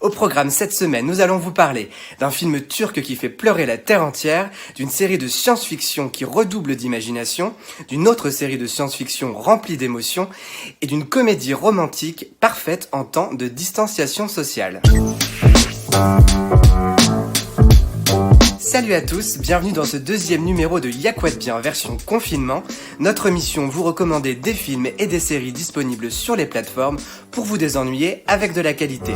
Au programme cette semaine, nous allons vous parler d'un film turc qui fait pleurer la terre entière, d'une série de science-fiction qui redouble d'imagination, d'une autre série de science-fiction remplie d'émotions et d'une comédie romantique parfaite en temps de distanciation sociale. Salut à tous, bienvenue dans ce deuxième numéro de Y'a quoi de bien version confinement. Notre mission, vous recommander des films et des séries disponibles sur les plateformes pour vous désennuyer avec de la qualité.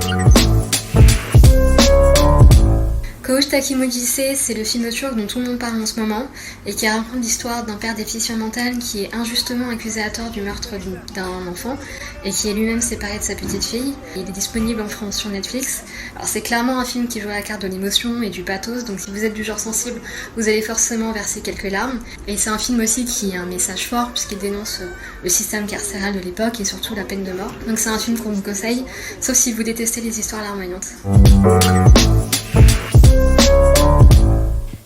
Koğuştaki Mucize, c'est le film turc dont tout le monde parle en ce moment et qui raconte l'histoire d'un père déficient mental qui est injustement accusé à tort du meurtre d'un enfant et qui est lui-même séparé de sa petite fille. Il est disponible en France sur Netflix. Alors c'est clairement un film qui joue à la carte de l'émotion et du pathos, donc si vous êtes du genre sensible, vous allez forcément verser quelques larmes. Et c'est un film aussi qui a un message fort puisqu'il dénonce le système carcéral de l'époque et surtout la peine de mort. Donc c'est un film qu'on vous conseille, sauf si vous détestez les histoires larmoyantes.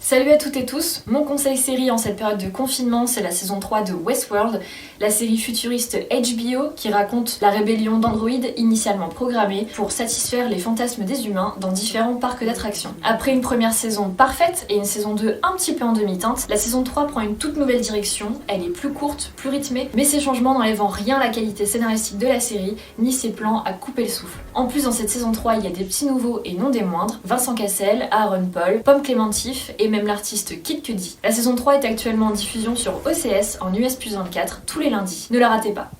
Salut à toutes et tous, mon conseil série en cette période de confinement, c'est la saison 3 de Westworld, la série futuriste HBO qui raconte la rébellion d'androïdes initialement programmés pour satisfaire les fantasmes des humains dans différents parcs d'attractions. Après une première saison parfaite et une saison 2 un petit peu en demi-teinte, la saison 3 prend une toute nouvelle direction, elle est plus courte, plus rythmée, mais ces changements n'enlèvent en rien la qualité scénaristique de la série, ni ses plans à couper le souffle. En plus, dans cette saison 3, il y a des petits nouveaux et non des moindres, Vincent Cassel, Aaron Paul, Pomme Clémentif et même l'artiste Kid Cudi. La saison 3 est actuellement en diffusion sur OCS en US+24 tous les lundis. Ne la ratez pas.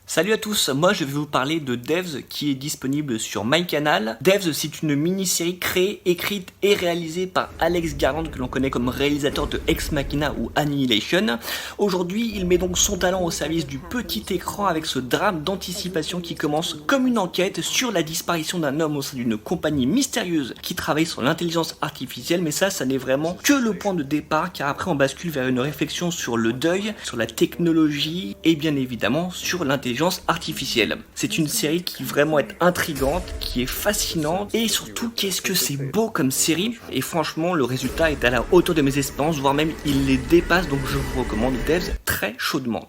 Salut à tous, moi je vais vous parler de Devs qui est disponible sur MyCanal. Devs, c'est une mini-série créée, écrite et réalisée par Alex Garland que l'on connaît comme réalisateur de Ex Machina ou Annihilation. Aujourd'hui, il met donc son talent au service du petit écran avec ce drame d'anticipation qui commence comme une enquête sur la disparition d'un homme au sein d'une compagnie mystérieuse qui travaille sur l'intelligence artificielle, mais ça n'est vraiment que le point de départ car après on bascule vers une réflexion sur le deuil, sur la technologie et bien évidemment sur l'intelligence artificielle. C'est une série qui vraiment est intrigante, qui est fascinante et surtout qu'est-ce que c'est beau comme série et franchement le résultat est à la hauteur de mes espérances, voire même il les dépasse, donc je vous recommande Devs très chaudement.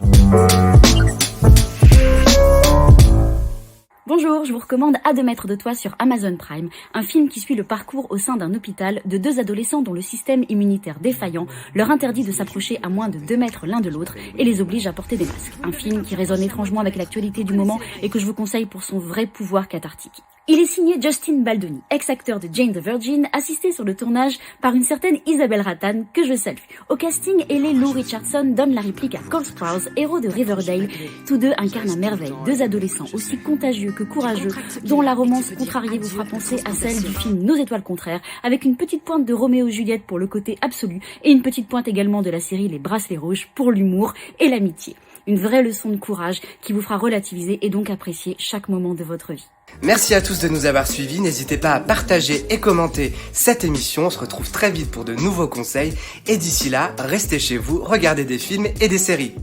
Bonjour, je vous recommande À 2 mètres de toi sur Amazon Prime, un film qui suit le parcours au sein d'un hôpital de deux adolescents dont le système immunitaire défaillant leur interdit de s'approcher à moins de 2 mètres l'un de l'autre et les oblige à porter des masques. Un film qui résonne étrangement avec l'actualité du moment et que je vous conseille pour son vrai pouvoir cathartique. Il est signé Justin Baldoni, ex-acteur de Jane the Virgin, assisté sur le tournage par une certaine Isabelle Ratan, que je salue. Au casting, Ellie Lou Richardson donne la réplique à Cole Sprouse, héros de Riverdale. Tous deux incarnent à merveille deux adolescents aussi contagieux que courageux, dont la romance contrariée vous fera penser à celle du film Nos étoiles contraires, avec une petite pointe de Roméo et Juliette pour le côté absolu, et une petite pointe également de la série Les Bracelets Rouges pour l'humour et l'amitié. Une vraie leçon de courage qui vous fera relativiser et donc apprécier chaque moment de votre vie. Merci à tous de nous avoir suivis, n'hésitez pas à partager et commenter cette émission, on se retrouve très vite pour de nouveaux conseils et d'ici là, restez chez vous, regardez des films et des séries.